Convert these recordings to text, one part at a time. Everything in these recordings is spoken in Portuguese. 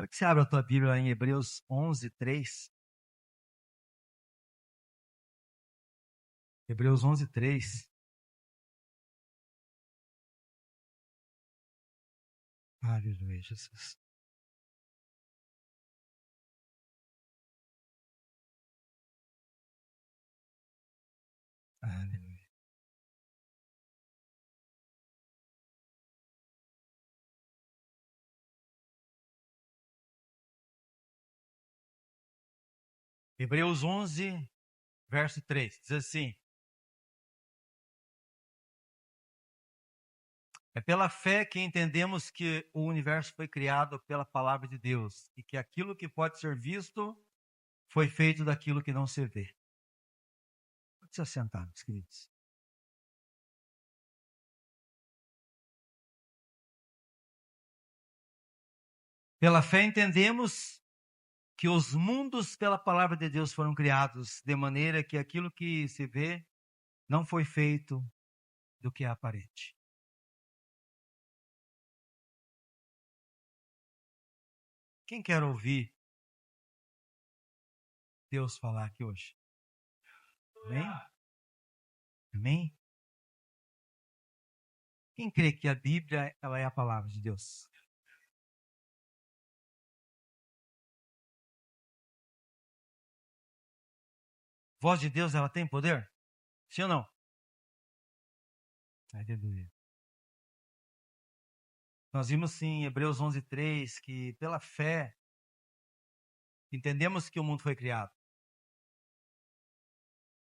Quero que você abra a tua Bíblia em Hebreus 11:3. Hebreus 11:3. Aleluia, Jesus. Aleluia. Hebreus 11, verso 3. Diz assim: é pela fé que entendemos que o universo foi criado pela palavra de Deus e que aquilo que pode ser visto foi feito daquilo que não se vê. Pode se assentar, meus queridos. Pela fé entendemos que os mundos pela palavra de Deus foram criados, de maneira que aquilo que se vê não foi feito do que é aparente. Quem quer ouvir Deus falar aqui hoje? Amém? Amém? Quem crê que a Bíblia ela é a palavra de Deus? A voz de Deus ela tem poder? Sim ou não? Aleluia. Nós vimos sim em Hebreus 11:3 que pela fé entendemos que o mundo foi criado.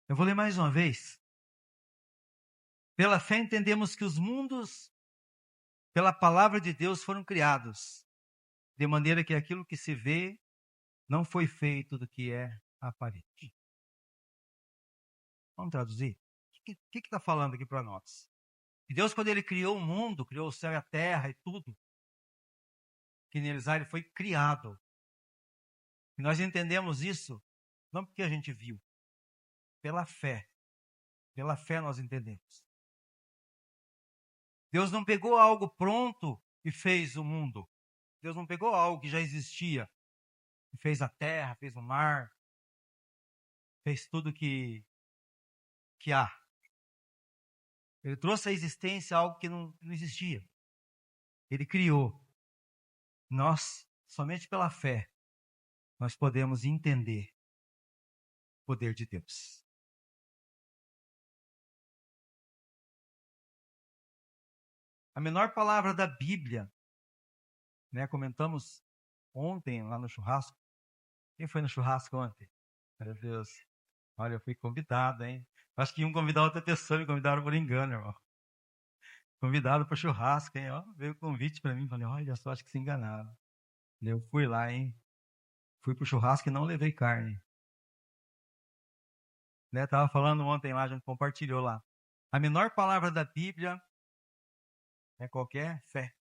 Eu vou ler mais uma vez. Pela fé entendemos que os mundos pela palavra de Deus foram criados, de maneira que aquilo que se vê não foi feito do que é aparente. Vamos traduzir? O que está falando aqui para nós? Que Deus, quando Ele criou o mundo, criou o céu e a terra e tudo, que neles há, Ele foi criado. E nós entendemos isso não porque a gente viu, pela fé. Pela fé nós entendemos. Deus não pegou algo pronto e fez o mundo. Deus não pegou algo que já existia e fez a terra, fez o mar, fez tudo que há. Ele trouxe à existência algo que não existia. Ele criou. Nós, somente pela fé, nós podemos entender o poder de Deus. A menor palavra da Bíblia, né? Comentamos ontem lá no churrasco. Quem foi no churrasco ontem? Meu Deus. Olha, eu fui convidado, hein? Acho que iam convidar outra pessoa, me convidaram por engano, irmão. Convidado para churrasco, hein? Ó, veio o convite para mim, falei, olha só, acho que se enganaram. Eu fui lá, hein? Fui pro churrasco e não levei carne. Né? Tava falando ontem lá, a gente compartilhou lá. A menor palavra da Bíblia é qualquer fé.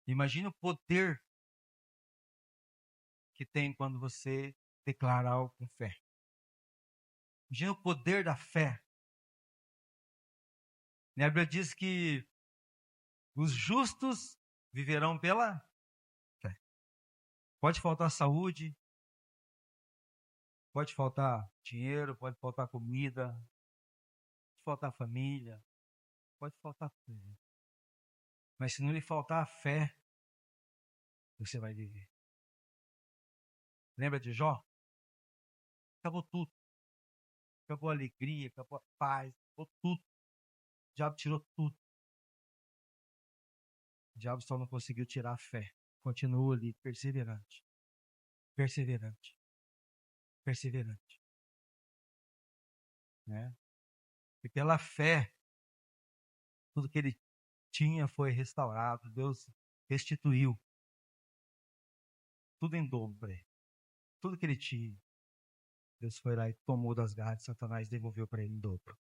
Imagina o poder que tem quando você declara algo com fé. Imagina o poder da fé. A Bíblia diz que os justos viverão pela fé. Pode faltar saúde, pode faltar dinheiro, pode faltar comida, pode faltar família, pode faltar tudo. Mas se não lhe faltar a fé, você vai viver. Lembra de Jó? Acabou tudo. Acabou a alegria, acabou a paz, acabou tudo. O diabo tirou tudo. O diabo só não conseguiu tirar a fé. Continua ali, perseverante. Perseverante. Perseverante. Né? E pela fé, tudo que ele tinha foi restaurado. Deus restituiu. Tudo em dobro. Tudo que ele tinha. Deus foi lá e tomou das garras de Satanás e devolveu para ele em dobro.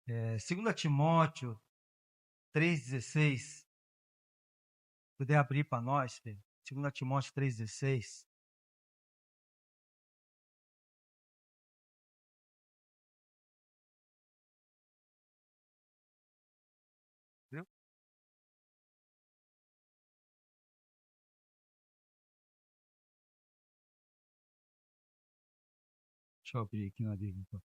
2 Timóteo 3,16. Puder abrir para nós, filho. 2 Timóteo 3,16. Viu? Deixa eu abrir aqui na Bíblia, então.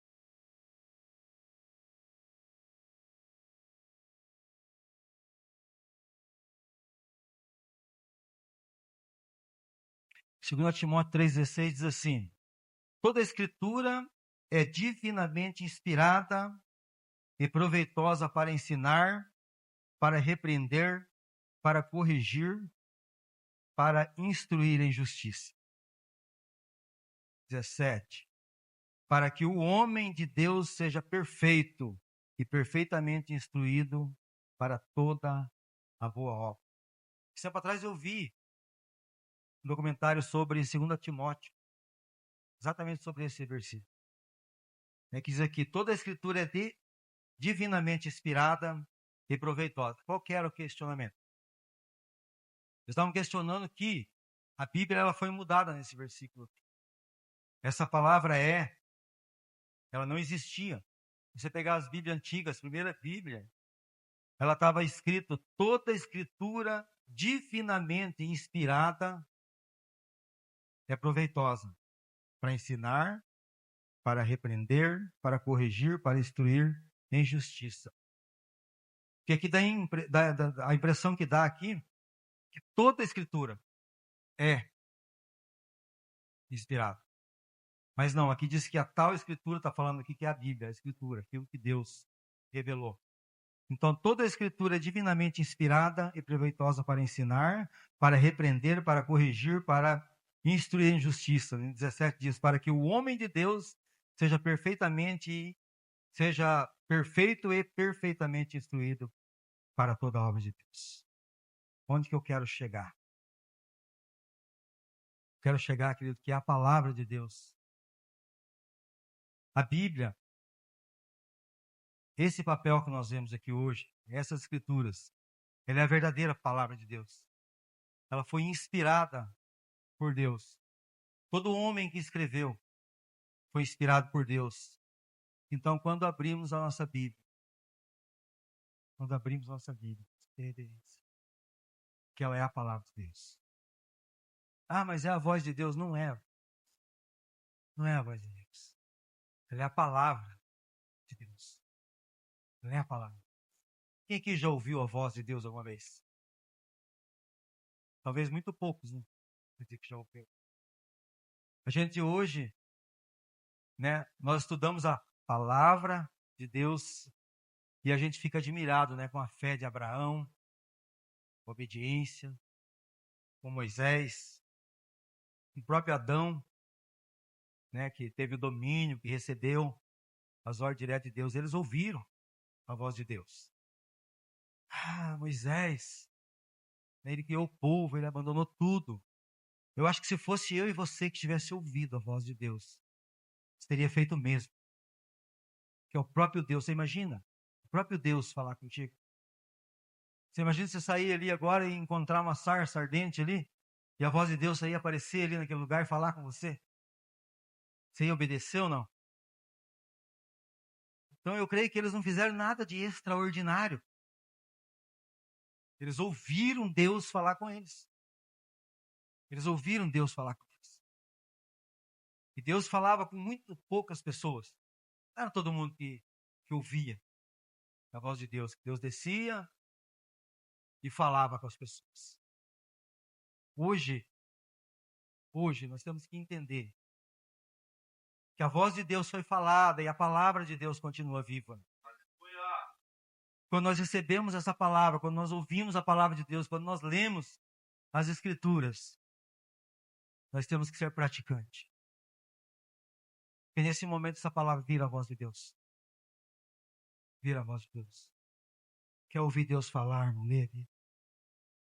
Segundo Timóteo 3,16 diz assim: toda a escritura é divinamente inspirada e proveitosa para ensinar, para repreender, para corrigir, para instruir em justiça. 17. Para que o homem de Deus seja perfeito e perfeitamente instruído para toda a boa obra. Tempo atrás eu vi um documentário sobre 2 Timóteo, exatamente sobre esse versículo. Que diz aqui, toda a escritura é divinamente inspirada e proveitosa. Qual que era o questionamento? Eles estavam questionando que a Bíblia ela foi mudada nesse versículo. Essa palavra ela não existia. Você pegar as Bíblias antigas, a primeira Bíblia, ela estava escrito, toda a escritura divinamente inspirada é proveitosa para ensinar, para repreender, para corrigir, para instruir em justiça. Porque aqui a impressão que dá aqui, que toda a escritura é inspirada. Mas não, aqui diz que a tal escritura está falando aqui que é a Bíblia, a escritura, aquilo que Deus revelou. Então, toda a escritura é divinamente inspirada e proveitosa para ensinar, para repreender, para corrigir, para instruir em justiça. Em 17 diz, para que o homem de Deus seja perfeito e perfeitamente instruído para toda a obra de Deus. Onde que eu quero chegar? Quero chegar, querido, que é a palavra de Deus. A Bíblia, esse papel que nós vemos aqui hoje, essas escrituras, ela é a verdadeira palavra de Deus. Ela foi inspirada por Deus. Todo homem que escreveu foi inspirado por Deus. Então, quando abrimos a nossa Bíblia, que ela é a palavra de Deus. Ah, mas é a voz de Deus? Não é. Não é a voz de Deus. Ela é a palavra de Deus. Ela é a palavra. Quem aqui já ouviu a voz de Deus alguma vez? Talvez muito poucos, né? Que já ouviu. A gente hoje, né? Nós estudamos a palavra de Deus e a gente fica admirado, né? Com a fé de Abraão, com a obediência, com Moisés, o próprio Adão, né? Que teve o domínio, que recebeu as ordens diretas de Deus. Eles ouviram a voz de Deus. Ah, Moisés, ele criou o povo, ele abandonou tudo. Eu acho que se fosse eu e você que tivesse ouvido a voz de Deus, você teria feito o mesmo. Que é o próprio Deus, você imagina? O próprio Deus falar contigo. Você imagina você sair ali agora e encontrar uma sarça ardente ali, e a voz de Deus sair aparecer ali naquele lugar e falar com você? Você ia obedecer ou não? Então eu creio que eles não fizeram nada de extraordinário. Eles ouviram Deus falar com eles. Eles ouviram Deus falar com eles. E Deus falava com muito poucas pessoas. Não era todo mundo que ouvia a voz de Deus. Deus descia e falava com as pessoas. Hoje nós temos que entender que a voz de Deus foi falada e a palavra de Deus continua viva. Quando nós recebemos essa palavra, quando nós ouvimos a palavra de Deus, quando nós lemos as Escrituras, nós temos que ser praticantes. Porque nesse momento essa palavra vira a voz de Deus. Vira a voz de Deus. Quer ouvir Deus falar, irmão? Lê a Bíblia.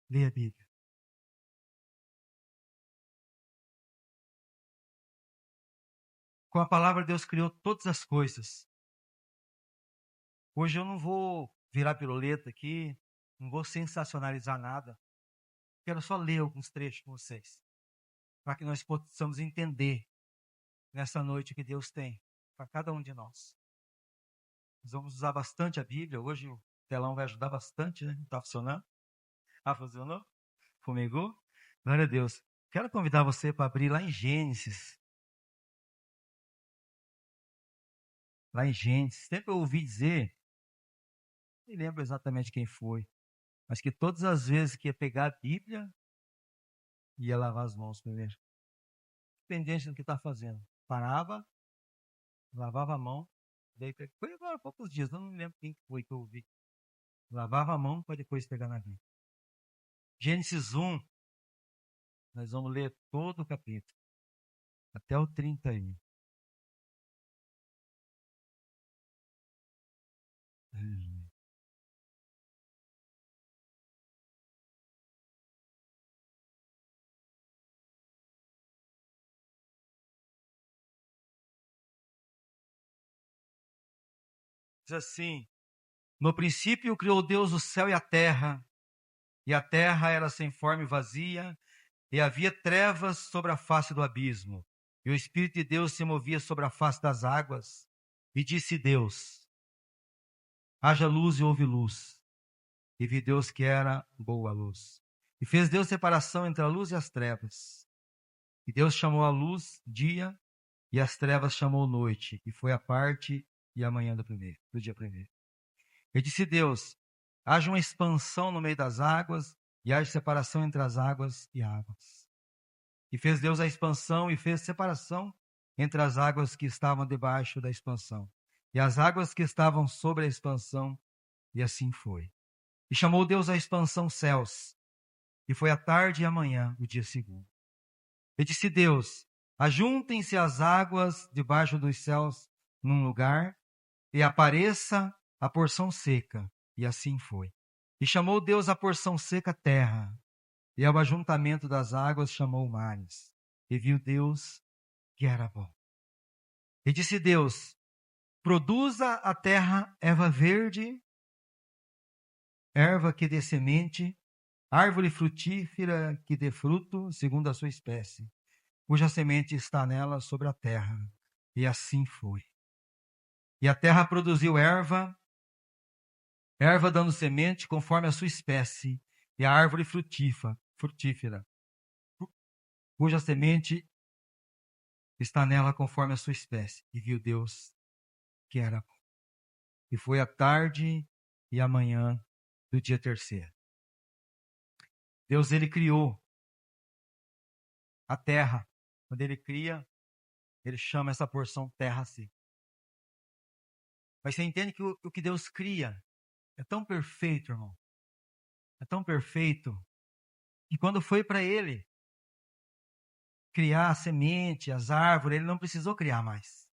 Lê a Bíblia. Com a palavra Deus criou todas as coisas. Hoje eu não vou virar piruleta aqui, não vou sensacionalizar nada. Quero só ler alguns trechos com vocês, para que nós possamos entender nessa noite que Deus tem para cada um de nós. Nós vamos usar bastante a Bíblia. Hoje o telão vai ajudar bastante, né? Está funcionando? Ah, funcionou? Fumegou? Glória a Deus. Quero convidar você para abrir lá em Gênesis. lá em Gênesis. Sempre eu ouvi dizer, não lembro exatamente quem foi, mas que todas as vezes que ia pegar a Bíblia, ia lavar as mãos primeiro. Independente do que está fazendo. Parava, lavava a mão, daí foi agora há poucos dias, eu não me lembro quem foi que eu ouvi. Lavava a mão para depois pegar na Bíblia. Gênesis 1, nós vamos ler todo o capítulo, até o 31. Diz assim: no princípio criou Deus o céu e a terra era sem forma e vazia, e havia trevas sobre a face do abismo, e o Espírito de Deus se movia sobre a face das águas. E disse Deus: haja luz e houve luz. E viu Deus que era boa a luz. E fez Deus separação entre a luz e as trevas. E Deus chamou a luz dia, e as trevas chamou noite. E foi a parte e a manhã do dia primeiro. E disse Deus: haja uma expansão no meio das águas, e haja separação entre as águas e águas. E fez Deus a expansão, e fez separação entre as águas que estavam debaixo da expansão, e as águas que estavam sobre a expansão, e assim foi. E chamou Deus a expansão céus, e foi a tarde e a manhã, o dia segundo. E disse Deus: ajuntem-se as águas debaixo dos céus num lugar, e apareça a porção seca. E assim foi. E chamou Deus a porção seca terra, e ao ajuntamento das águas chamou mares. E viu Deus que era bom. E disse Deus: produza a terra erva verde, erva que dê semente, árvore frutífera que dê fruto, segundo a sua espécie, cuja semente está nela sobre a terra. E assim foi. E a terra produziu erva dando semente conforme a sua espécie, e a árvore frutífera, cuja semente está nela conforme a sua espécie. E viu Deus que era bom. E foi a tarde e a manhã do dia terceiro. Deus, ele criou a terra. Quando ele cria, ele chama essa porção terra assim. Mas você entende que o que Deus cria é tão perfeito, irmão. É tão perfeito que quando foi para ele criar a semente, as árvores, ele não precisou criar mais.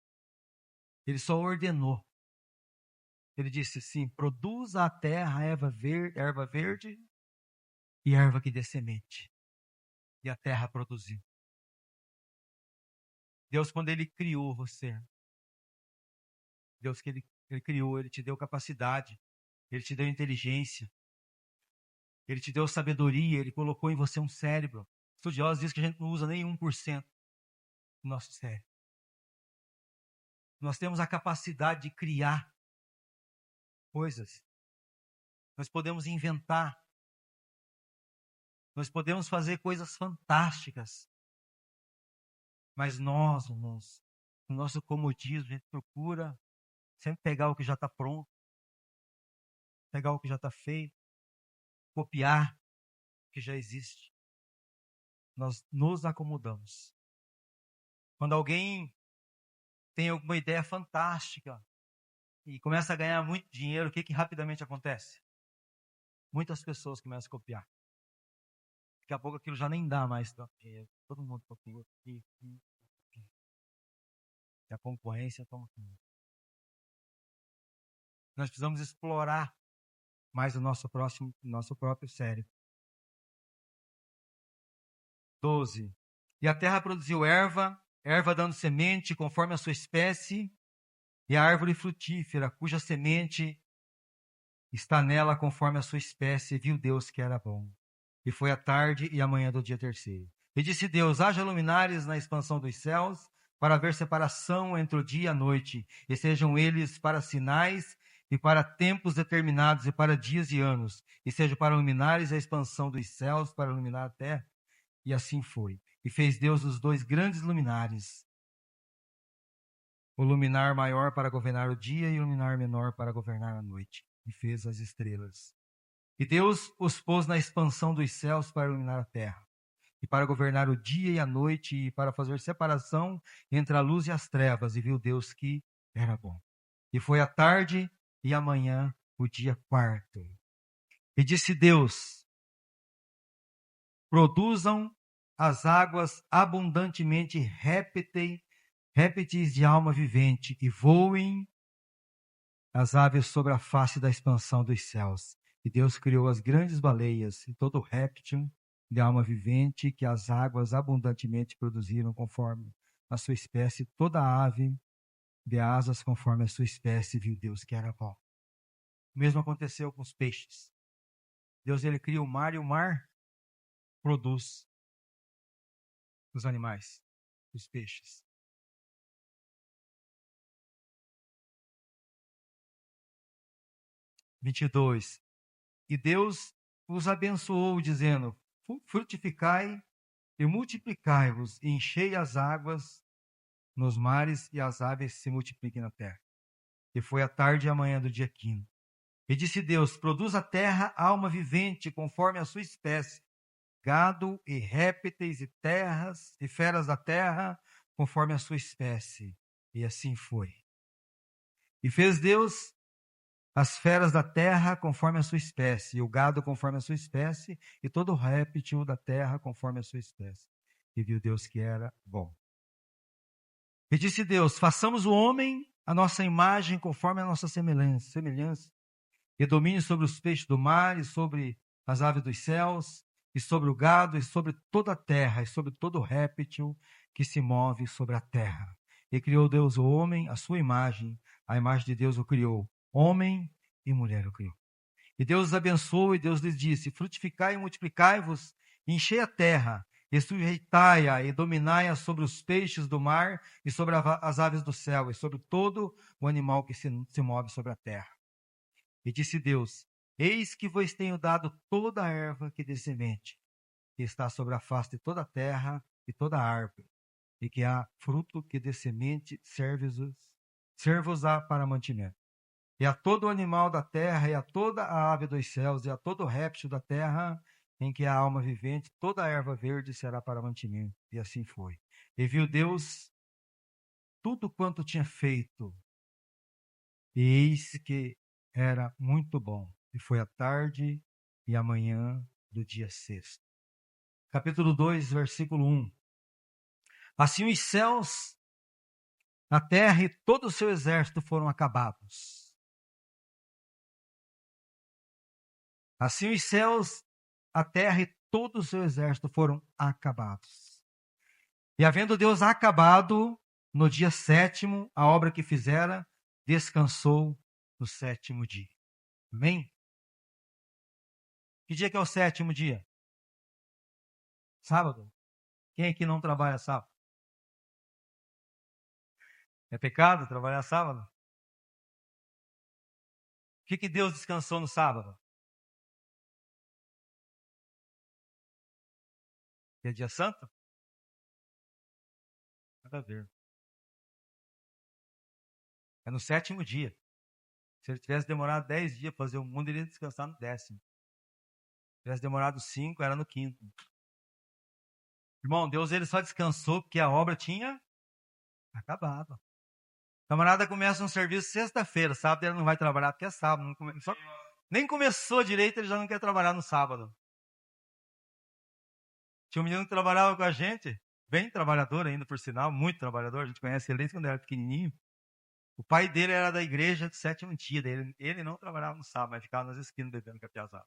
Ele só ordenou. Ele disse assim: produza a terra erva verde e erva que dê semente. E a terra produziu. Deus, quando ele criou você, Deus que ele criou, ele te deu capacidade, ele te deu inteligência, ele te deu sabedoria, ele colocou em você um cérebro. Estudiosos dizem que a gente não usa nem 1% do nosso cérebro. Nós temos a capacidade de criar coisas. Nós podemos inventar. Nós podemos fazer coisas fantásticas. Mas nós, irmãos, no nosso comodismo, a gente procura sempre pegar o que já está pronto, pegar o que já está feito, copiar o que já existe. Nós nos acomodamos. Quando alguém tem alguma ideia fantástica e começa a ganhar muito dinheiro, o que rapidamente acontece? Muitas pessoas começam a copiar. Daqui a pouco aquilo já nem dá mais tanto dinheiro. Todo mundo copia. E a concorrência toma conta. Nós precisamos explorar mais o nosso próprio cérebro. 12. E a terra produziu erva dando semente conforme a sua espécie, e a árvore frutífera, cuja semente está nela conforme a sua espécie, viu Deus que era bom. E foi a tarde e a manhã do dia terceiro. E disse Deus: haja luminares na expansão dos céus, para haver separação entre o dia e a noite, e sejam eles para sinais e para tempos determinados, e para dias e anos, e seja para luminares a expansão dos céus, para iluminar a terra. E assim foi. E fez Deus os dois grandes luminares, o luminar maior para governar o dia e o luminar menor para governar a noite. E fez as estrelas. E Deus os pôs na expansão dos céus para iluminar a terra, e para governar o dia e a noite, e para fazer separação entre a luz e as trevas. E viu Deus que era bom. E foi a tarde e a manhã, o dia quarto. E disse Deus: produzam as águas abundantemente répteis de alma vivente, e voem as aves sobre a face da expansão dos céus. E Deus criou as grandes baleias e todo réptil de alma vivente que as águas abundantemente produziram conforme a sua espécie, toda ave de asas conforme a sua espécie, viu Deus que era bom. O mesmo aconteceu com os peixes. Deus ele cria o mar e o mar produz os animais, os peixes. (22) E Deus os abençoou, dizendo: frutificai e multiplicai-vos, e enchei as águas nos mares, e as aves se multipliquem na terra. E foi a tarde e a manhã do dia quinto. E disse Deus: produz a terra alma vivente, conforme a sua espécie, gado e répteis e terras e feras da terra, conforme a sua espécie. E assim foi. E fez Deus as feras da terra conforme a sua espécie, e o gado conforme a sua espécie, e todo réptil da terra conforme a sua espécie. E viu Deus que era bom. E disse Deus: façamos o homem a nossa imagem conforme a nossa semelhança, e domine sobre os peixes do mar, e sobre as aves dos céus, e sobre o gado, e sobre toda a terra, e sobre todo réptil que se move sobre a terra. E criou Deus o homem, a sua imagem, a imagem de Deus o criou. Homem e mulher o criou. E Deus os abençoou, e Deus lhes disse: frutificai e multiplicai-vos, enchei a terra, e sujeitai-a, e dominai-a sobre os peixes do mar, e sobre as aves do céu, e sobre todo o animal que se move sobre a terra. E disse Deus: eis que vos tenho dado toda a erva que dê semente, que está sobre a face de toda a terra, e toda a árvore, e que há fruto que dê semente, servos-á para mantimento. E a todo animal da terra, e a toda a ave dos céus, e a todo réptil da terra, em que há alma vivente, toda a erva verde será para mantimento. E assim foi. E viu Deus tudo quanto tinha feito, e eis que era muito bom. E foi a tarde e a manhã do dia sexto. Capítulo 2, versículo 1. Assim os céus, a terra e todo o seu exército foram acabados. Assim os céus, a terra e todo o seu exército foram acabados. E havendo Deus acabado no dia sétimo a obra que fizera, descansou no sétimo dia. Amém? Que dia que é o sétimo dia? Sábado. Quem aqui não trabalha sábado? É pecado trabalhar sábado? O que Deus descansou no sábado? Que é dia santo? Nada a ver. É no sétimo dia. Se ele tivesse demorado 10 dias para fazer o mundo, ele ia descansar no décimo. Se tivesse demorado 5, era no quinto. Irmão, Deus ele só descansou porque a obra tinha acabado. O camarada começa um serviço sexta-feira, sábado ele não vai trabalhar porque é sábado. Nem começou direito, ele já não quer trabalhar no sábado. Tinha um menino que trabalhava com a gente, bem trabalhador ainda, por sinal, muito trabalhador. A gente conhece ele desde quando era pequenininho. O pai dele era da igreja do sétimo dia. Ele não trabalhava no sábado, mas ficava nas esquinas bebendo capiazada.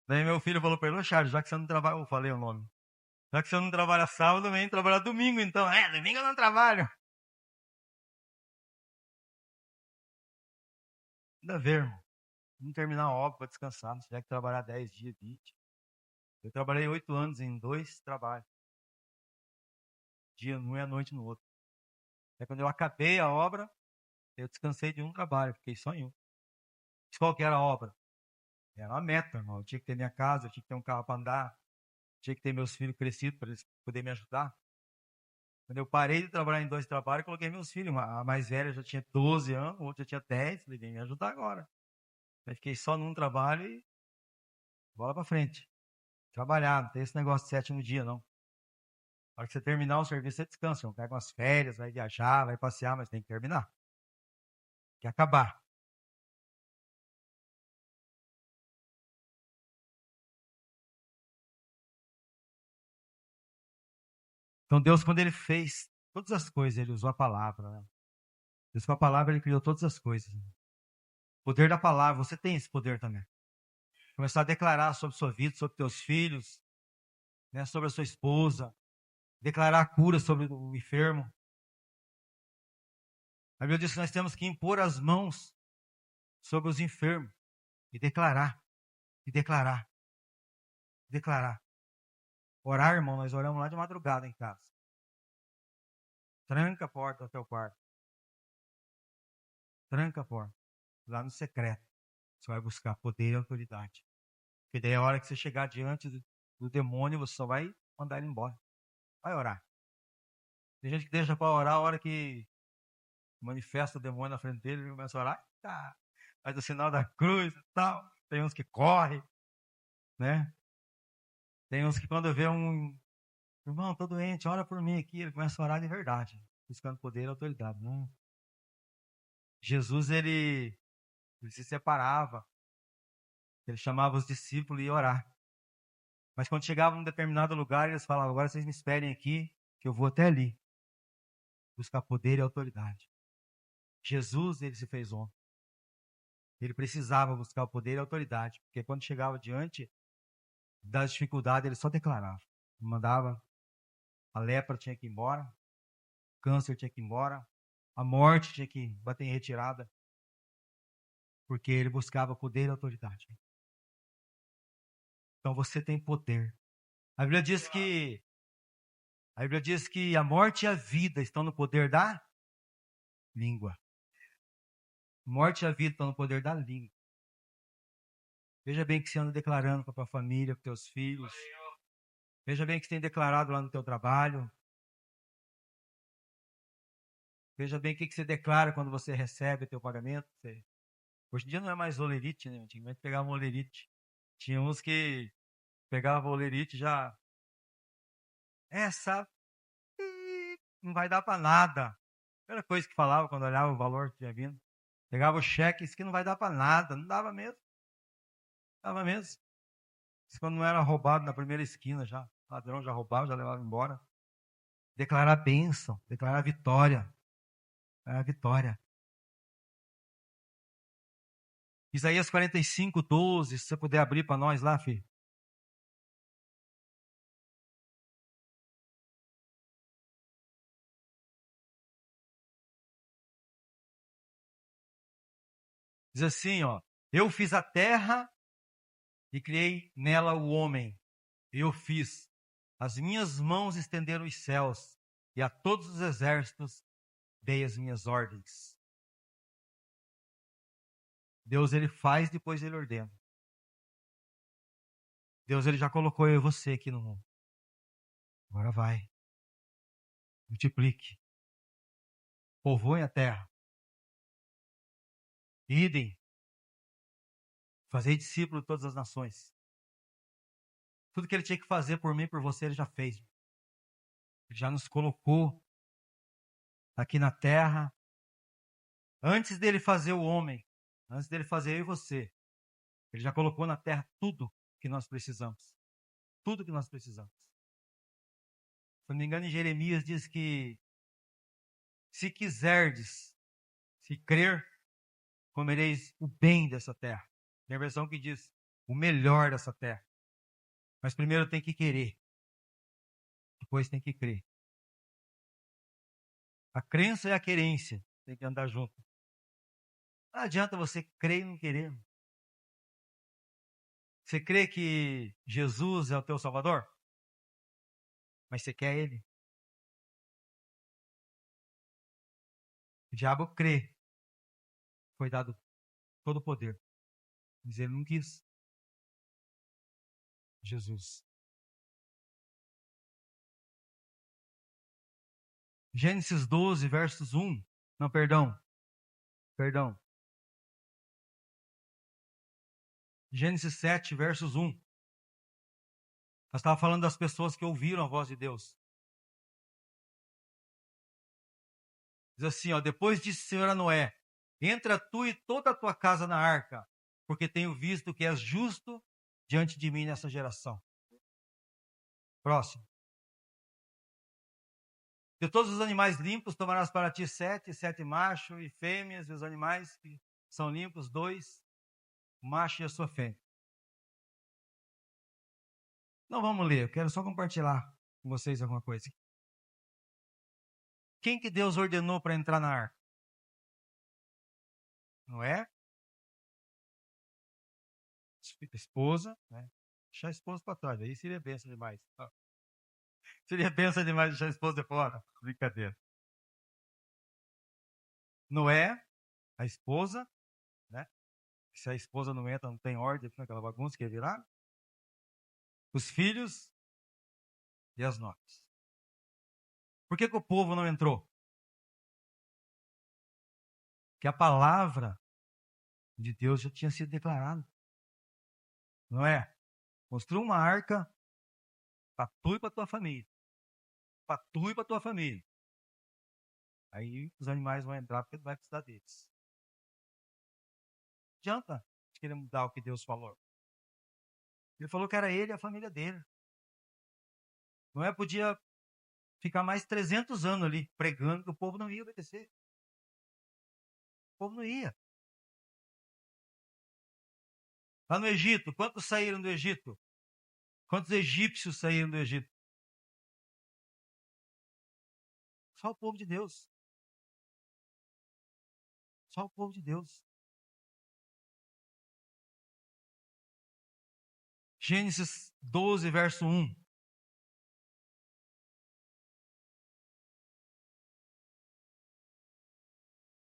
Daí meu filho falou para ele: Charles, já que você não trabalha, eu falei o nome. Já que você não trabalha sábado, vem trabalhar domingo, então. Domingo eu não trabalho. Ainda ver, irmão. Vamos terminar a obra para descansar. Se tiver que trabalhar 10 dias, 20. Eu trabalhei 8 anos em 2 trabalhos. Dia num e a noite no outro. Aí quando eu acabei a obra, eu descansei de um trabalho, fiquei só em um. Mas qual que era a obra? Era uma meta, irmão. Eu tinha que ter minha casa, eu tinha que ter um carro para andar, tinha que ter meus filhos crescidos para eles poderem me ajudar. Quando eu parei de trabalhar em 2 trabalhos, eu coloquei meus filhos. A mais velha já tinha 12 anos, a outra já tinha 10. Falei, vem me ajudar agora. Aí fiquei só num trabalho e bola pra frente. Trabalhar, não tem esse negócio de 7º dia, não. Na hora que você terminar o serviço, você descansa. Você pega umas férias, vai viajar, vai passear, mas tem que terminar. Tem que acabar. Então Deus, quando Ele fez todas as coisas, Ele usou a palavra. Né? Deus, com a palavra, Ele criou todas as coisas. O poder da palavra, você tem esse poder também. Começar a declarar sobre sua vida, sobre teus filhos, né, sobre a sua esposa. Declarar a cura sobre o enfermo. A Bíblia diz que nós temos que impor as mãos sobre os enfermos e declarar, e declarar, declarar. Orar, irmão, nós oramos lá de madrugada em casa. Tranca a porta do teu quarto. Tranca a porta. Lá no secreto. Você vai buscar poder e autoridade. Porque daí a hora que você chegar diante do demônio, você só vai mandar ele embora. Vai orar. Tem gente que deixa para orar a hora que manifesta o demônio na frente dele, ele começa a orar, tá, faz o sinal da cruz e tal. Tem uns que correm, né? Tem uns que quando vê um irmão, tô doente, ora por mim aqui, ele começa a orar de verdade, buscando poder e autoridade. Não. Jesus, ele se separava, ele chamava os discípulos e ia orar. Mas quando chegava em um determinado lugar, eles falavam, agora vocês me esperem aqui, que eu vou até ali, buscar poder e autoridade. Jesus, ele se fez homem. Ele precisava buscar o poder e a autoridade, porque quando chegava diante das dificuldades, ele só declarava. Mandava, a lepra tinha que ir embora, o câncer tinha que ir embora, a morte tinha que bater em retirada, porque ele buscava poder e autoridade. Então você tem poder. A Bíblia diz que a morte e a vida estão no poder da língua. A morte e a vida estão no poder da língua. Veja bem que você anda declarando para a tua família, para os teus filhos. Veja bem que você tem declarado lá no teu trabalho. Veja bem o que você declara quando você recebe o teu pagamento. Hoje em dia não é mais olerite, né? Antigamente pegava um olerite. Tinha uns que pegavam o olerite já... Essa não vai dar para nada. Primeira coisa que falava quando olhava o valor que tinha vindo. Pegava o cheque, isso que não vai dar para nada. Não dava mesmo. Dava mesmo. Isso quando não era roubado na primeira esquina já. O ladrão já roubava, já levava embora. Declarar bênção, declarar vitória. Declarar vitória. Isaías 45, 12, se você puder abrir para nós lá, filho. Diz assim, ó. Eu fiz a terra e criei nela o homem. Eu fiz. As minhas mãos estenderam os céus e a todos os exércitos dei as minhas ordens. Deus, ele faz, depois ele ordena. Deus, ele já colocou eu e você aqui no mundo. Agora vai. Multiplique. Povoem a terra. Idem. Fazei discípulo de todas as nações. Tudo que ele tinha que fazer por mim e por você, ele já fez. Ele já nos colocou aqui na terra. Antes dele fazer o homem, antes dele fazer eu e você, ele já colocou na terra tudo que nós precisamos. Tudo que nós precisamos. Se não me engano, em Jeremias diz que se quiserdes, se crer, comereis o bem dessa terra. Tem a versão que diz o melhor dessa terra. Mas primeiro tem que querer. Depois tem que crer. A crença e a querência tem que andar junto. Não adianta você crer e não querer. Você crê que Jesus é o teu Salvador? Mas você quer Ele? O diabo crê. Foi dado todo o poder. Mas ele não quis. Jesus. Gênesis 12, versos 1. Não, perdão. Gênesis 7, versos 1. Nós estávamos falando das pessoas que ouviram a voz de Deus. Diz assim, ó, depois disse o Senhor a Noé, entra tu e toda a tua casa na arca, porque tenho visto que és justo diante de mim nessa geração. Próximo. De todos os animais limpos, tomarás para ti 7 machos e fêmeas, e os animais que são limpos, 2, o macho e a sua fêmea. Não vamos ler, eu quero só compartilhar com vocês alguma coisa. Quem que Deus ordenou para entrar na arca? Noé? Esposa, né? Deixar a esposa para trás, aí seria bênção demais. Seria bênção demais deixar a esposa de fora. Brincadeira. Noé, a esposa, né? Se a esposa não entra, não tem ordem, fica aquela bagunça que ia virar. Os filhos e as noras. Por que o povo não entrou? Porque a palavra de Deus já tinha sido declarada. Não é? Construa uma arca para tu e para tua família. Para tu e para tua família. Aí os animais vão entrar porque tu vai precisar deles. Não adianta querer mudar o que Deus falou. Ele falou que era ele e a família dele. Noé podia ficar mais 300 anos ali pregando que o povo não ia obedecer. O povo não ia. Lá no Egito, quantos saíram do Egito? Quantos egípcios saíram do Egito? Só o povo de Deus. Só o povo de Deus. Gênesis 12, verso 1.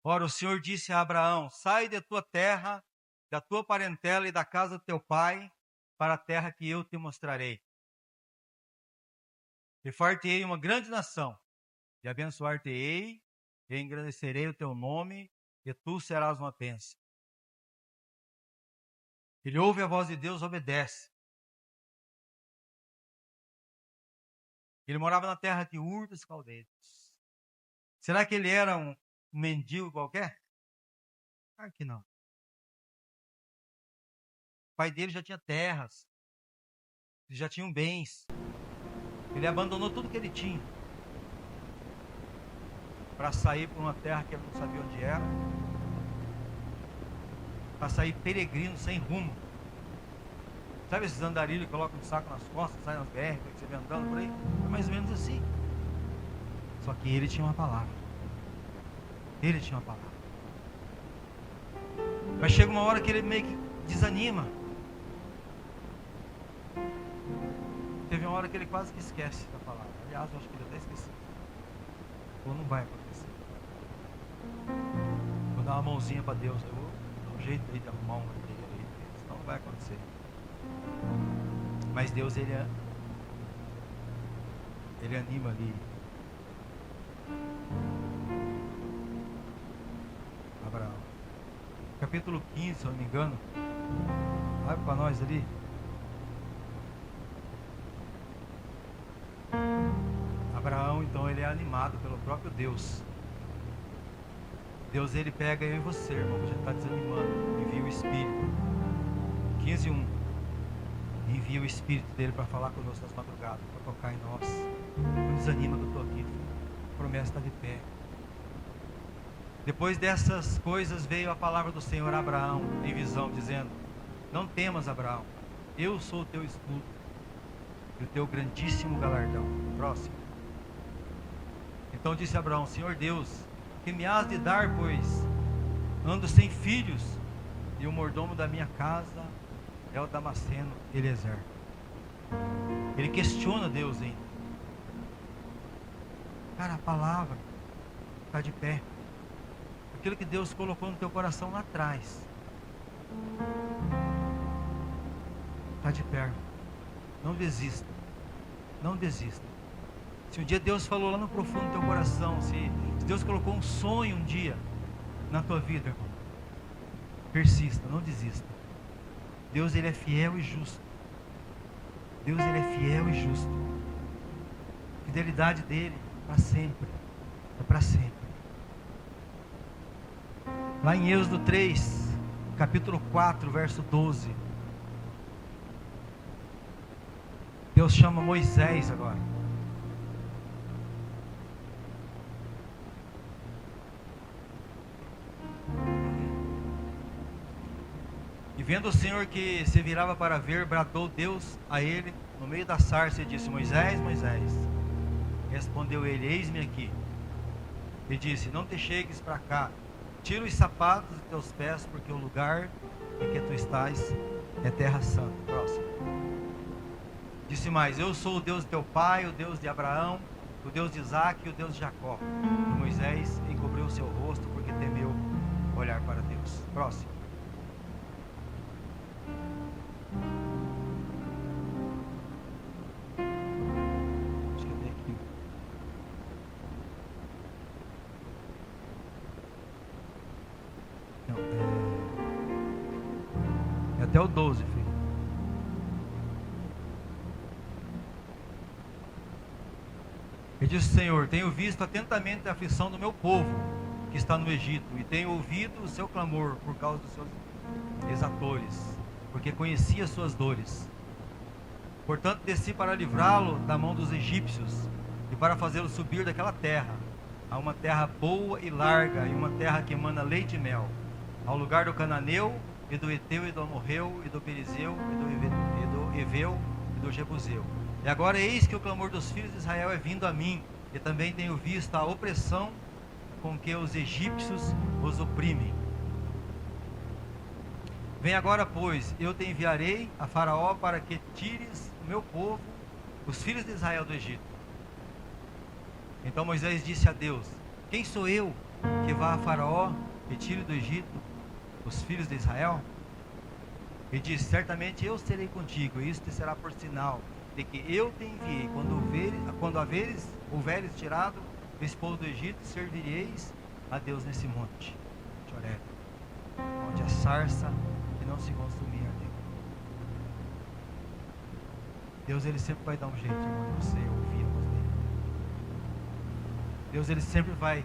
Ora, o Senhor disse a Abraão, sai da tua terra, da tua parentela e da casa do teu pai, para a terra que eu te mostrarei. E far-te-ei uma grande nação, e abençoar-te-ei, e engrandecerei o teu nome, e tu serás uma bênção. Ele ouve a voz de Deus, obedece. Ele morava na terra de Ur dos Caldeus. Será que ele era um mendigo qualquer? Claro que não. O pai dele já tinha terras, eles já tinham bens. Ele abandonou tudo que ele tinha para sair para uma terra que ele não sabia onde era, para sair peregrino, sem rumo. Sabe esses andarilhos que colocam um saco nas costas, saem nas BR, que você vê andando por aí? É mais ou menos assim. Só que ele tinha uma palavra. Ele tinha uma palavra. Mas chega uma hora que ele meio que desanima. Teve uma hora que ele quase que esquece da palavra. Aliás, eu acho que ele até esqueceu. Ou não vai acontecer. Vou dar uma mãozinha para Deus. Eu vou dar um jeito aí de arrumar uma dele aí. Senão não vai acontecer. Mas Deus, ele anima ali. Abraão. Capítulo 15, se eu não me engano. Vai para nós ali. Abraão, então, ele é animado pelo próprio Deus. Deus, ele pega eu e você, irmão, que a gente está desanimando. Envia o Espírito. 15:1. Envia o Espírito dele para falar conosco nas madrugadas, para tocar em nós. Não desanima que eu estou aqui. A promessa está de pé. Depois dessas coisas veio a palavra do Senhor a Abraão em visão, dizendo: não temas, Abraão, eu sou o teu escudo e o teu grandíssimo galardão. Próximo. Então disse Abraão: Senhor Deus, que me has de dar, pois ando sem filhos, e o mordomo da minha casa é o Damasceno Eliezer. Ele questiona Deus ainda. Cara, a palavra está de pé. Aquilo que Deus colocou no teu coração lá atrás está de pé. Não desista. Não desista. Se um dia Deus falou lá no profundo do teu coração, se Deus colocou um sonho um dia na tua vida, irmão, persista, não desista. Deus, Ele é fiel e justo. Deus, Ele é fiel e justo. A fidelidade dEle para sempre, é para sempre. Lá em Êxodo 3, capítulo 4, verso 12, Deus chama Moisés agora. E vendo o Senhor que se virava para ver, bradou Deus a ele no meio da sarça e disse: Moisés, Moisés. Respondeu ele: eis-me aqui. E disse: não te chegues para cá, tira os sapatos de teus pés, porque o lugar em que tu estás é terra santa. Próximo. Disse mais: eu sou o Deus de teu pai, o Deus de Abraão, o Deus de Isaque e o Deus de Jacó. E Moisés encobriu o seu rosto, porque temeu olhar para Deus. Próximo. Acho que eu tenho aqui. Não, é até o 12, filho. E disse o Senhor: tenho visto atentamente a aflição do meu povo que está no Egito, e tenho ouvido o seu clamor por causa dos seus exatores, porque conheci as suas dores. Portanto desci para livrá-lo da mão dos egípcios, e para fazê-lo subir daquela terra, a uma terra boa e larga, e uma terra que emana leite e mel, ao lugar do cananeu, e do Eteu, e do Amorreu, e do Perizeu, e do Eveu, e do Jebuseu. E agora eis que o clamor dos filhos de Israel é vindo a mim, e também tenho visto a opressão com que os egípcios os oprimem. Vem agora, pois, eu te enviarei a Faraó para que tires o meu povo, os filhos de Israel, do Egito. Então Moisés disse a Deus: quem sou eu que vá a Faraó e tire do Egito os filhos de Israel? E disse: certamente eu serei contigo, e isso te será por sinal de que eu te enviei. Quando houveres tirado esse povo do Egito, servireis a Deus nesse monte, Choré, onde a sarça que não se consumia ardeu. Deus, Ele sempre vai dar um jeito, irmão, de você ouvir a voz dele. Deus, Ele sempre vai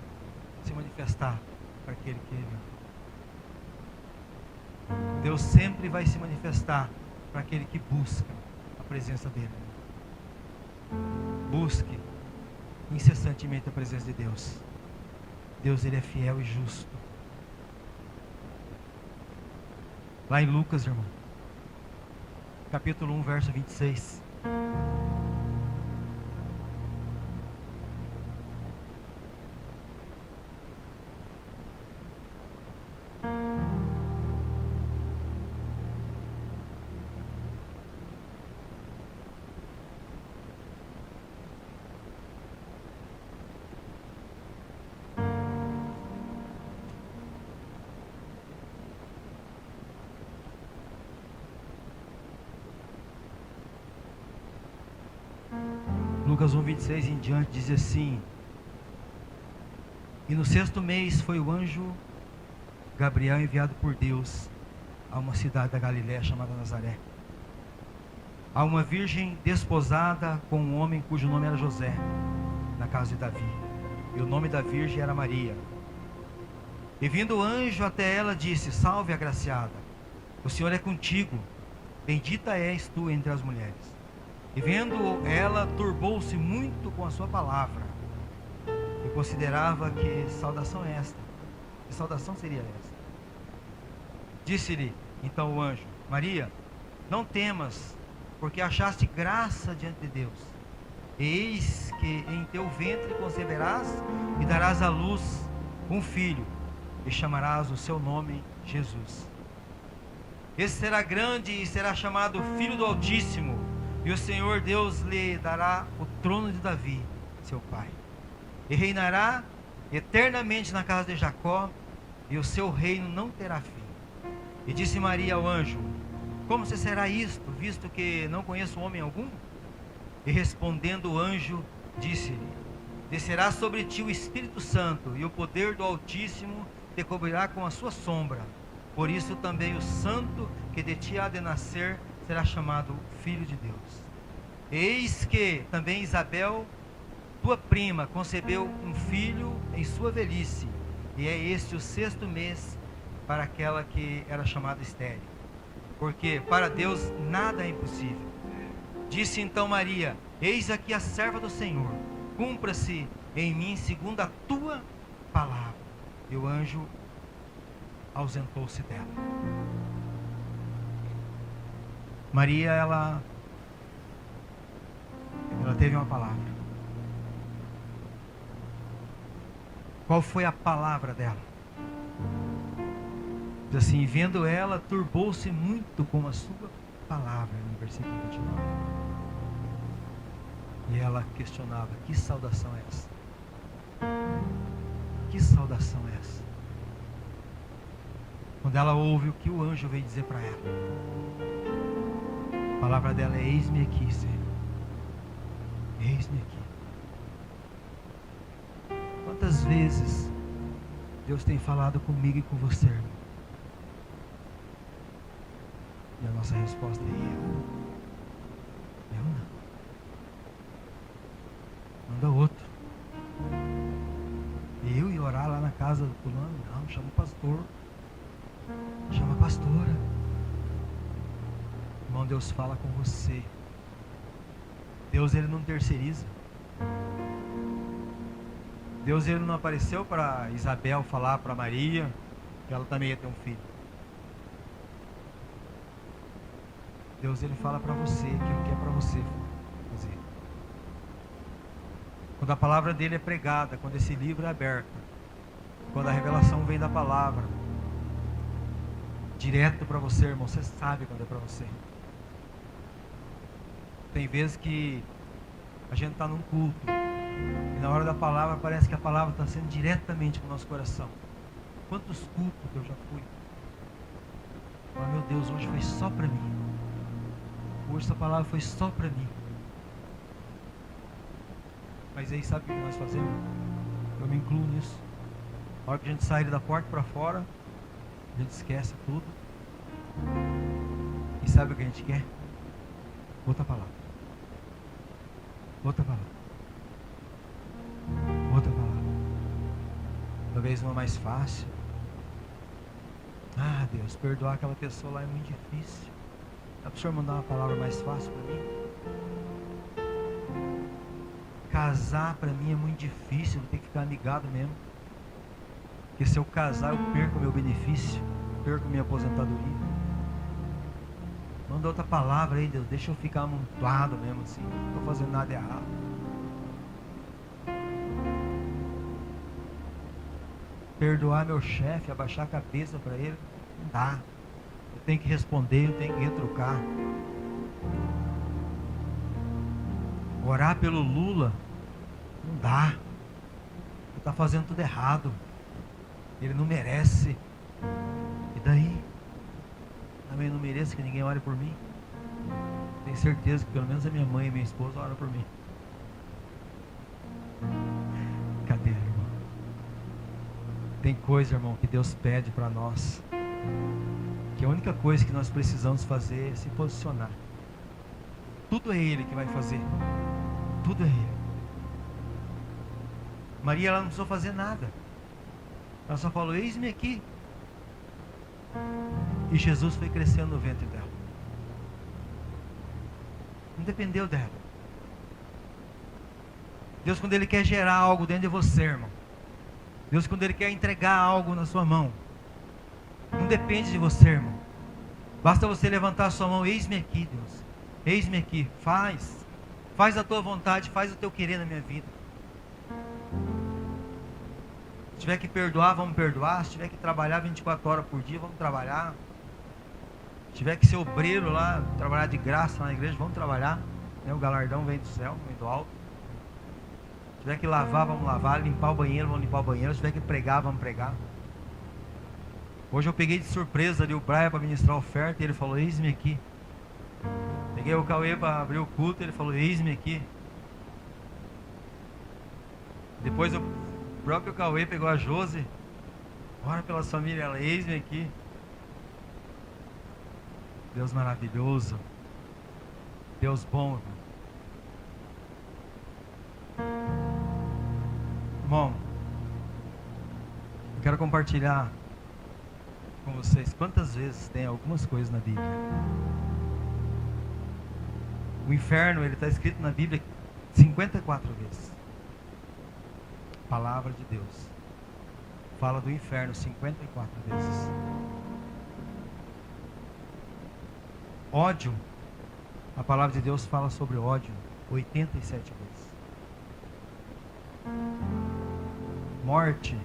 se manifestar para aquele que Ele ama. Deus sempre vai se manifestar para aquele que busca a presença dele. Busque incessantemente a presença de Deus. Deus, Ele é fiel e justo. Lá em Lucas, irmão, capítulo 1, verso 26. Lucas 1, 26 em diante diz assim: e no 6º mês foi o anjo Gabriel enviado por Deus a uma cidade da Galiléia chamada Nazaré, a uma virgem desposada com um homem cujo nome era José, na casa de Davi, e o nome da virgem era Maria. E vindo o anjo até ela, disse: salve, agraciada, o Senhor é contigo, bendita és tu entre as mulheres. E vendo ela, turbou-se muito com a sua palavra, e considerava: que saudação é esta? Que saudação seria esta? Disse-lhe então o anjo: Maria, não temas, porque achaste graça diante de Deus. Eis que em teu ventre conceberás e darás à luz um filho, e chamarás o seu nome Jesus. Esse será grande e será chamado Filho do Altíssimo. E o Senhor Deus lhe dará o trono de Davi, seu pai, e reinará eternamente na casa de Jacó, e o seu reino não terá fim. E disse Maria ao anjo: como se será isto, visto que não conheço homem algum? E respondendo o anjo, disse-lhe: descerá sobre ti o Espírito Santo, e o poder do Altíssimo te cobrirá com a sua sombra. Por isso também o santo que de ti há de nascer será chamado Filho de Deus. Eis que também Isabel, tua prima, concebeu um filho em sua velhice, e é este o 6º mês para aquela que era chamada estéril, porque para Deus nada é impossível. Disse então Maria: eis aqui a serva do Senhor, cumpra-se em mim segundo a tua palavra. E o anjo ausentou-se dela. Maria, ela teve uma palavra. Qual foi a palavra dela? Diz assim: vendo ela, turbou-se muito com a sua palavra, no versículo 29. E ela questionava: que saudação é essa? Que saudação é essa? Quando ela ouve o que o anjo veio dizer para ela, a palavra dela é: eis-me aqui, Senhor. Eis-me aqui. Quantas vezes Deus tem falado comigo e com você, irmão? E a nossa resposta é: eu não. Manda outro. Eu ia orar lá na casa do fulano? Não, chama o pastor. Chama a pastora. Irmão, Deus fala com você. Deus, ele não terceiriza. Deus, ele não apareceu para Isabel falar para Maria que ela também ia ter um filho. Deus, ele fala para você aquilo que é para você fazer. Quando a palavra dele é pregada, quando esse livro é aberto, quando a revelação vem da palavra direto para você, irmão, você sabe quando é para você. Tem vezes que a gente está num culto e na hora da palavra parece que a palavra está sendo diretamente para o nosso coração. Quantos cultos que eu já fui? Oh, meu Deus, hoje foi só para mim. Hoje essa palavra foi só para mim. Mas aí sabe o que nós fazemos? Eu me incluo nisso. Na hora que a gente sai da porta para fora, a gente esquece tudo. E sabe o que a gente quer? Outra palavra. Outra palavra. Outra palavra. Talvez uma mais fácil. Ah, Deus, perdoar aquela pessoa lá é muito difícil. Dá para o senhor mandar uma palavra mais fácil para mim? Casar para mim é muito difícil, vou ter que ficar amigado mesmo. Porque se eu casar, eu perco meu benefício, perco minha aposentadoria. Manda outra palavra aí, Deus, deixa eu ficar amontoado mesmo assim, não estou fazendo nada errado. Perdoar meu chefe, abaixar a cabeça para ele, não dá. Eu tenho que responder, eu tenho que retrucar. Orar pelo Lula, não dá. Ele está fazendo tudo errado. Ele não merece. E daí? Também não mereço que ninguém ore por mim. Tenho certeza que pelo menos a minha mãe e minha esposa oram por mim. Cadê, irmão? Tem coisa, irmão, que Deus pede para nós, que a única coisa que nós precisamos fazer é se posicionar. Tudo é Ele que vai fazer. Tudo é Ele. Maria, ela não precisou fazer nada. Ela só falou: eis-me aqui. E Jesus foi crescendo no ventre dela. Não dependeu dela. Deus, quando Ele quer gerar algo dentro de você, irmão, Deus, quando Ele quer entregar algo na sua mão, não depende de você, irmão. Basta você levantar a sua mão: eis-me aqui, Deus. Eis-me aqui. Faz a tua vontade, faz o teu querer na minha vida. Se tiver que perdoar, vamos perdoar. Se tiver que trabalhar 24 horas por dia, vamos trabalhar. Se tiver que ser obreiro lá, trabalhar de graça na igreja, vamos trabalhar. O galardão vem do céu, vem do alto. Se tiver que lavar, vamos lavar. Limpar o banheiro, vamos limpar o banheiro. Se tiver que pregar, vamos pregar. Hoje eu peguei de surpresa ali o Braia para ministrar a oferta e ele falou: eis-me aqui. Peguei o Cauê para abrir o culto e ele falou: eis-me aqui. Depois o próprio Cauê pegou a Josi. Ora pelas famílias, eis-me aqui. Deus maravilhoso. Deus bom, irmão. Eu quero compartilhar com vocês quantas vezes tem algumas coisas na Bíblia. O inferno, ele está escrito na Bíblia 54 vezes. Palavra de Deus fala do inferno 54 vezes. Ódio, a palavra de Deus fala sobre ódio 87 vezes. Morte,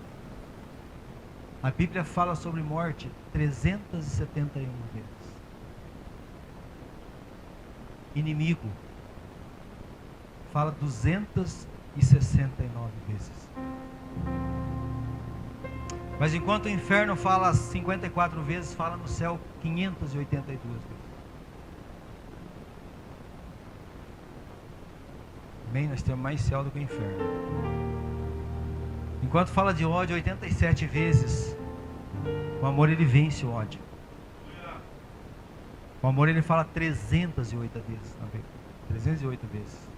a Bíblia fala sobre morte 371 vezes. Inimigo, fala 269 vezes. Mas enquanto o inferno fala 54 vezes, fala no céu 582 vezes. Amém? Nós temos mais céu do que o inferno. Enquanto fala de ódio 87 vezes, o amor ele vence o ódio. O amor ele fala 308 vezes na Bíblia. 308 vezes.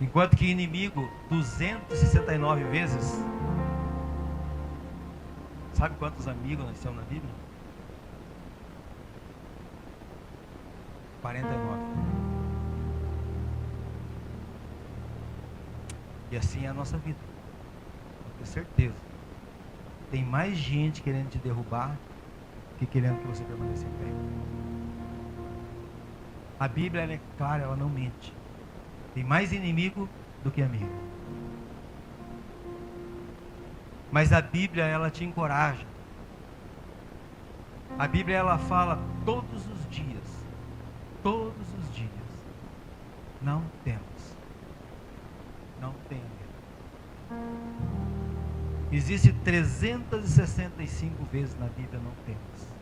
Enquanto que inimigo 269 vezes. Sabe quantos amigos nós temos na Bíblia? 49. E assim é a nossa vida. Eu tenho certeza. Tem mais gente querendo te derrubar que querendo que você permaneça em pé. A Bíblia ela é clara, ela não mente. Tem mais inimigo do que amigo. Mas a Bíblia ela te encoraja. A Bíblia ela fala todos os dias. Todos os dias. Não temas. Não tenha medo. Existe 365 vezes na Bíblia não temas.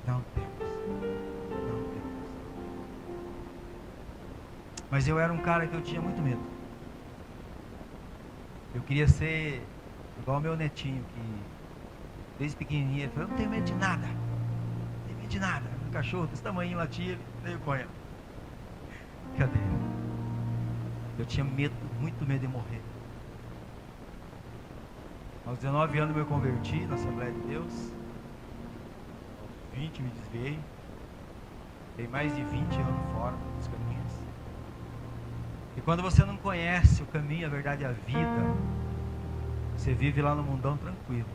Não temas. Não temas. Mas eu era um cara que eu tinha muito medo. Eu queria ser igual meu netinho, que desde pequenininho ele falou, eu não tenho medo de nada. Não tenho medo de nada. Um cachorro desse tamanho latia, ele veio correndo. Cadê ele? Eu tinha medo, muito medo de morrer. Aos 19 anos eu me converti na Assembleia de Deus. Aos 20 me desviei. Fiquei mais de 20 anos fora dos caminhos. E quando você não conhece o caminho, a verdade e a vida, você vive lá no mundão tranquilo.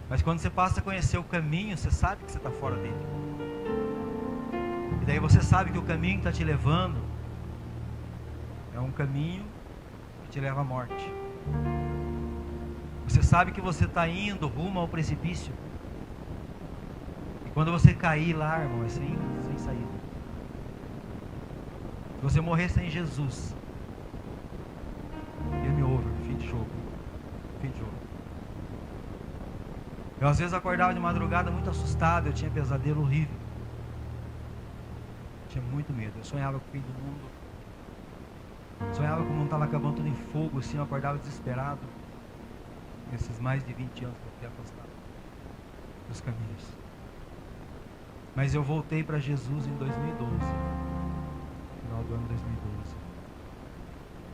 Mas quando você passa a conhecer o caminho, você sabe que você está fora dele. E daí você sabe que o caminho que está te levando é um caminho que te leva à morte. Você sabe que você está indo rumo ao precipício. E quando você cair lá, irmão, é sem saída. Se você morrer sem Jesus, game over, fim de jogo. Fim de jogo. Eu às vezes acordava de madrugada muito assustado, eu tinha pesadelo horrível. Eu tinha muito medo, eu sonhava com o fim do mundo. Sonhava que o mundo estava acabando tudo em fogo, assim, eu acordava desesperado. Nesses mais de 20 anos que eu fiquei afastado dos caminhos. Mas eu voltei para Jesus em 2012. Final do ano 2012.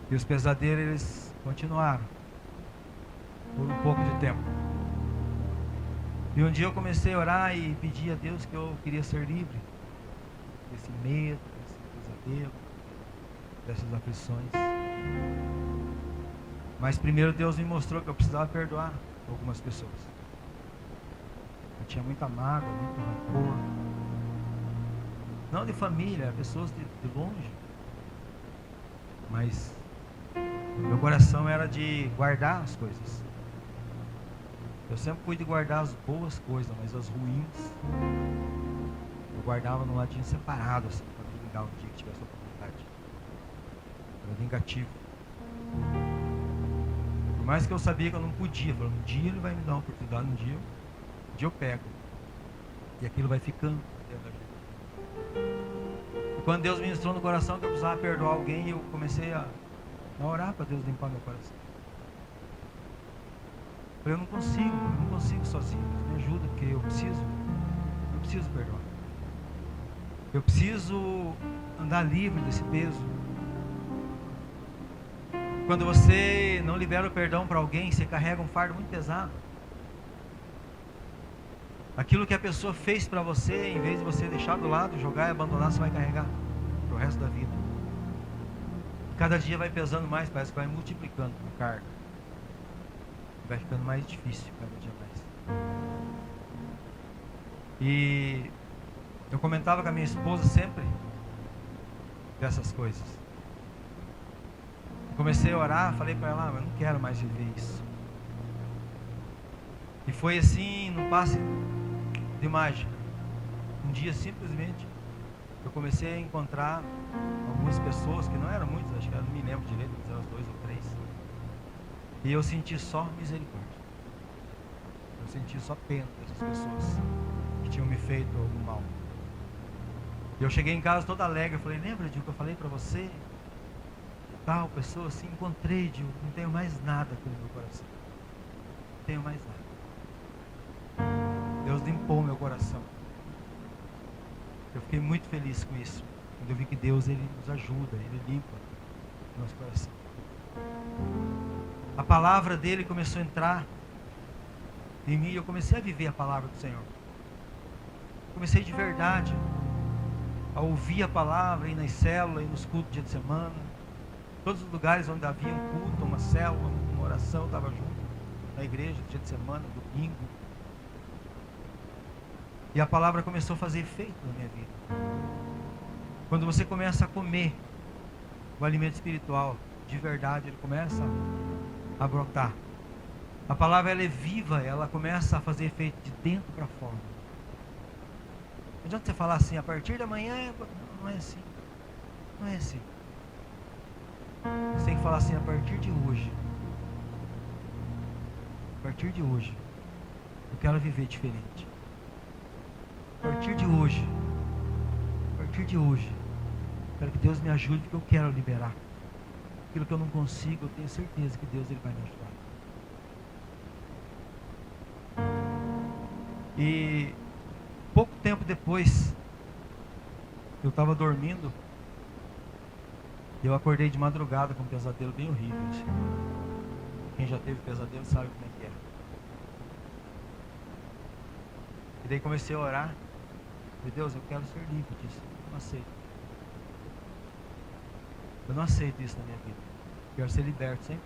E os pesadelos, eles continuaram. Por um pouco de tempo. E um dia eu comecei a orar e pedir a Deus que eu queria ser livre. Desse medo, desse pesadelo, dessas aflições. Mas primeiro Deus me mostrou que eu precisava perdoar algumas pessoas. Eu tinha muita mágoa, muito rancor. Não de família, pessoas de longe. Mas meu coração era de guardar as coisas. Eu sempre fui de guardar as boas coisas, mas as ruins eu guardava no ladinho separado, assim, para me vingar um dia que tivesse oportunidade. Era vingativo. Por mais que eu sabia que eu não podia, falando, um dia ele vai me dar uma oportunidade, um dia eu pego. E aquilo vai ficando dentro da gente. Quando Deus ministrou no coração que eu precisava perdoar alguém, eu comecei a orar para Deus limpar meu coração. Eu não consigo sozinho. Deus me ajuda, porque eu preciso perdoar. Eu preciso andar livre desse peso. Quando você não libera o perdão para alguém, você carrega um fardo muito pesado. Aquilo que a pessoa fez para você, em vez de você deixar do lado, jogar e abandonar, você vai carregar pro resto da vida. Cada dia vai pesando mais, parece que vai multiplicando a carga. Vai ficando mais difícil cada dia mais. E eu comentava com a minha esposa sempre dessas coisas. Comecei a orar, falei para ela, mas eu não quero mais viver isso. E foi assim, num passe de mágica. Um dia simplesmente eu comecei a encontrar algumas pessoas, que não eram muitas, acho que eu não me lembro direito, mas eram 2 ou 3. E eu senti só misericórdia. Eu senti só pena dessas pessoas que tinham me feito algum mal. E eu cheguei em casa todo alegre, eu falei, lembra de o que eu falei para você? Tal pessoa assim, encontrei, Dio, não tenho mais nada aqui no meu coração. Não tenho mais nada. Deus limpou meu coração. Eu fiquei muito feliz com isso. Quando eu vi que Deus, Ele nos ajuda, Ele limpa o nosso coração. A palavra dele começou a entrar em mim e eu comecei a viver a palavra do Senhor. Comecei de verdade a ouvir a palavra, ir nas células, ir nos cultos dia de semana. Todos os lugares onde havia um culto, uma célula, uma oração, eu estava junto. Na igreja, dia de semana, domingo. E a palavra começou a fazer efeito na minha vida. Quando você começa a comer o alimento espiritual, de verdade, ele começa a brotar. A palavra, ela é viva, ela começa a fazer efeito de dentro para fora. Não adianta você falar assim, a partir da manhã, não é assim. Não é assim. Você tem que falar assim, a partir de hoje. A partir de hoje, eu quero viver diferente. A partir de hoje, quero que Deus me ajude, porque eu quero liberar. Aquilo que eu não consigo, eu tenho certeza que Deus, Ele vai me ajudar. E pouco tempo depois, eu estava dormindo, e eu acordei de madrugada com um pesadelo bem horrível. Assim. Quem já teve pesadelo sabe como é que é. E daí comecei a orar. Falei, Deus, eu quero ser livre disso. Eu não aceito. Eu não aceito isso na minha vida. Eu quero ser liberto 100%.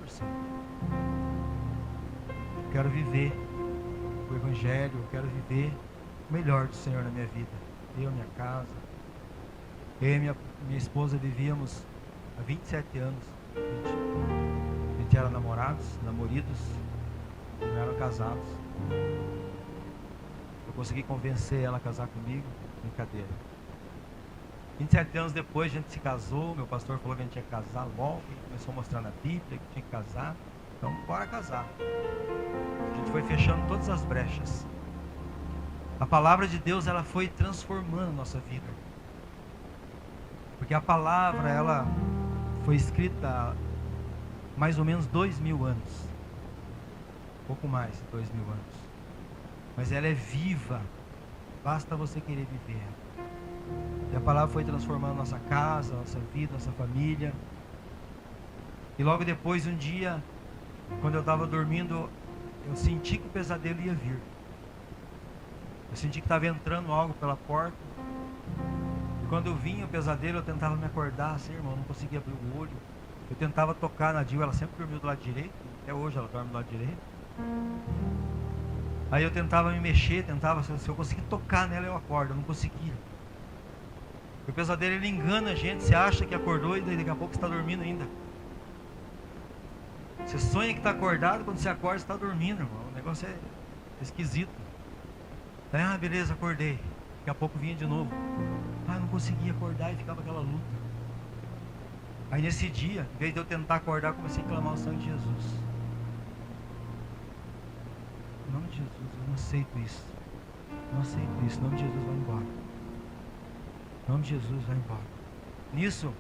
Eu quero viver o Evangelho. Eu quero viver o melhor do Senhor na minha vida. Eu, minha casa. Eu e minha esposa vivíamos há 27 anos. A gente era namoridos, não eram casados. Eu consegui convencer ela a casar comigo. Brincadeira. 27 anos depois a gente se casou. Meu pastor falou que a gente tinha que casar logo. Começou a mostrar na Bíblia que tinha que casar. Então bora casar. A gente foi fechando todas as brechas. A palavra de Deus, ela foi transformando a nossa vida. Porque a palavra, ela foi escrita há mais ou menos 2000 anos. Pouco mais de 2000 anos. Mas ela é viva. Basta você querer viver. E a palavra foi transformando nossa casa, nossa vida, nossa família. E logo depois, um dia, quando eu estava dormindo, eu senti que o pesadelo ia vir. Eu senti que estava entrando algo pela porta. E quando eu vinha o pesadelo, eu tentava me acordar assim, irmão, eu não conseguia abrir o olho. Eu tentava tocar na Dil, ela sempre dormiu do lado direito. Até hoje ela dorme do lado direito. Aí eu tentava me mexer, se eu conseguir tocar nela eu acordo, eu não conseguia. O pesadelo, ele engana a gente, você acha que acordou e daqui a pouco você está dormindo ainda. Você sonha que está acordado, quando você acorda você está dormindo, irmão. O negócio é esquisito. Aí, beleza, acordei. Daqui a pouco vinha de novo. Eu não conseguia acordar e ficava aquela luta. Aí nesse dia, em vez de eu tentar acordar, comecei a clamar o sangue de Jesus. Em nome de Jesus, eu não aceito isso. Não aceito isso. Em nome de Jesus, vai embora. Em nome de Jesus, vai embora. Nisso,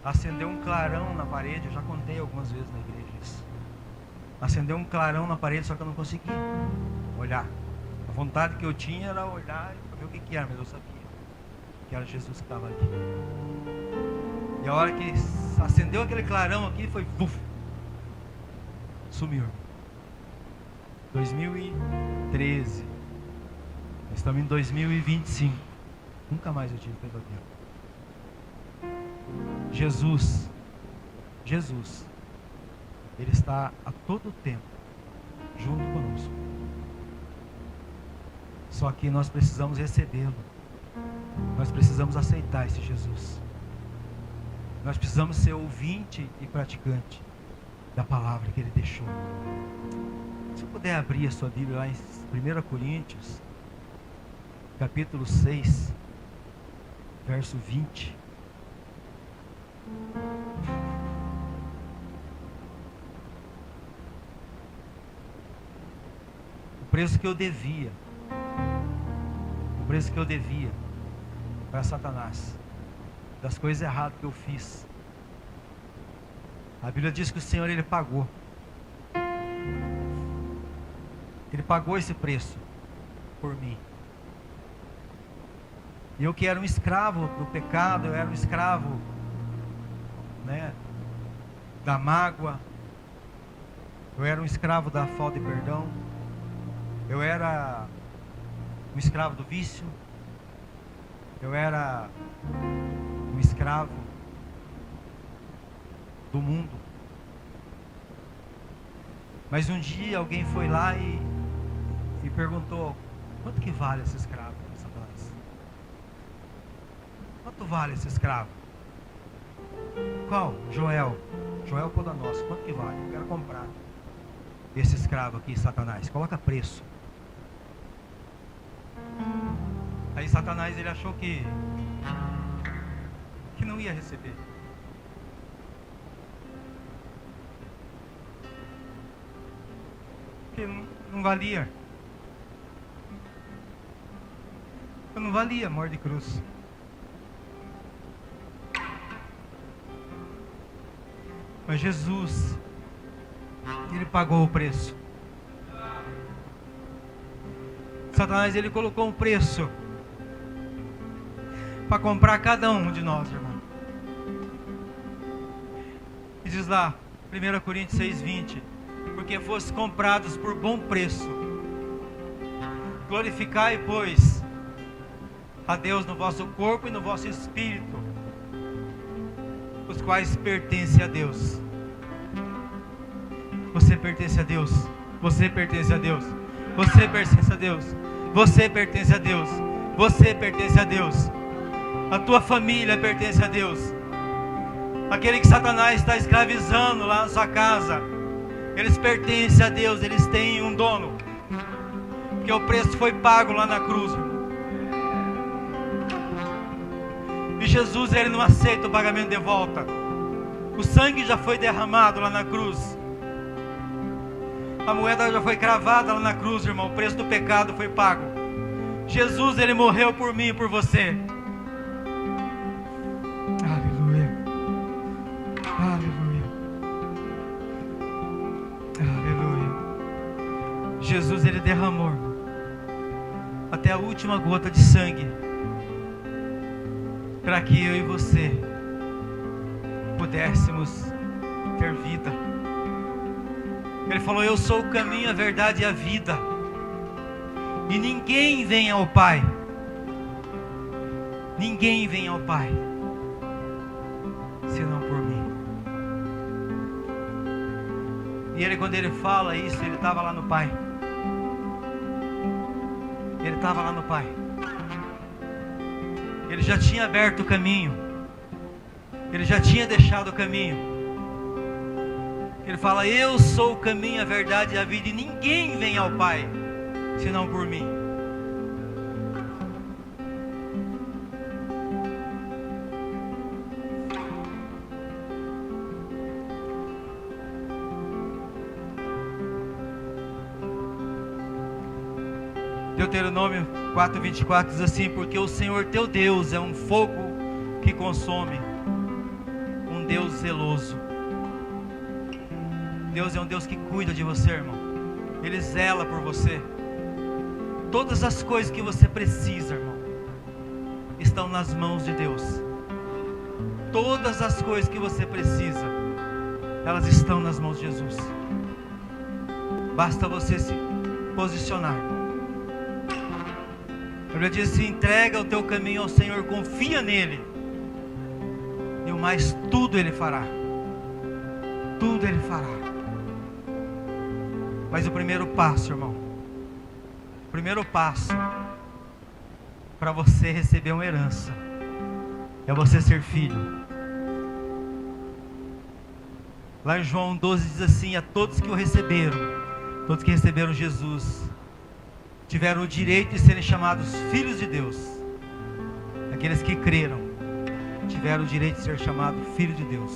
acendeu um clarão na parede. Eu já contei algumas vezes na igreja isso. Acendeu um clarão na parede, só que eu não conseguia olhar. A vontade que eu tinha era olhar para ver o que era, mas eu sabia que era Jesus que estava ali. E a hora que acendeu aquele clarão aqui, foi buf, sumiu. 2013. Nós estamos em 2025. Nunca mais eu tive pesadelo. Jesus, Ele está a todo tempo junto conosco. Só que nós precisamos recebê-lo. Nós precisamos aceitar esse Jesus. Nós precisamos ser ouvinte e praticante da palavra que Ele deixou. Se eu puder abrir a sua Bíblia lá em 1 Coríntios, capítulo 6, verso 20. O preço que eu devia para Satanás, das coisas erradas que eu fiz. A Bíblia diz que o Senhor, Ele pagou. Ele pagou esse preço por mim. E eu que era um escravo do pecado, eu era um escravo, da mágoa, eu era um escravo da falta de perdão, eu era um escravo do vício, eu era um escravo do mundo. Mas um dia alguém foi lá e perguntou: quanto que vale esse escravo, Satanás? Quanto vale esse escravo? Qual? Joel Codanossi. Quanto que vale? Eu quero comprar esse escravo aqui, Satanás. Coloca preço. Aí Satanás, ele achou que não ia receber. Porque não valia. Não valia morte de cruz. Mas Jesus, Ele pagou o preço. Satanás, ele colocou um preço para comprar cada um de nós, irmão. E diz lá, 1 Coríntios 6:20, porque fosse comprados por bom preço, glorificai, pois, a Deus no vosso corpo e no vosso espírito, os quais pertencem a Deus. Você pertence a Deus. Você pertence a Deus. Você pertence a Deus. Você pertence a Deus. Você pertence a Deus. A tua família pertence a Deus. Aquele que Satanás está escravizando lá na sua casa, eles pertencem a Deus. Eles têm um dono, porque o preço foi pago lá na cruz. E Jesus, Ele não aceita o pagamento de volta. O sangue já foi derramado lá na cruz. A moeda já foi cravada lá na cruz, irmão. O preço do pecado foi pago. Jesus, Ele morreu por mim e por você. Aleluia. Aleluia. Aleluia. Jesus, Ele derramou, irmão, até a última gota de sangue, para que eu e você pudéssemos ter vida. Ele falou: eu sou o caminho, a verdade e a vida, e ninguém vem ao Pai, senão por mim. E ele, quando ele fala isso, ele estava lá no Pai. Ele estava lá no Pai. Ele já tinha aberto o caminho. Ele já tinha deixado o caminho. Ele fala: eu sou o caminho, a verdade e a vida, e ninguém vem ao Pai senão por mim. Deuteronômio 4:24 diz assim: porque o Senhor teu Deus é um fogo que consome, Deus zeloso. Deus é um Deus que cuida de você, irmão. Ele zela por você. Todas as coisas que você precisa, irmão, estão nas mãos de Deus. Todas as coisas que você precisa, elas estão nas mãos de Jesus. Basta você se posicionar. A Bíblia diz assim: entrega o teu caminho ao Senhor, confia nele, e o mais tudo Ele fará. Tudo Ele fará. Mas o primeiro passo, irmão, o primeiro passo para você receber uma herança é você ser filho. Lá em João 12 diz assim: a todos que o receberam, todos que receberam Jesus, tiveram o direito de serem chamados filhos de Deus. Aqueles que creram tiveram o direito de ser chamados filhos de Deus.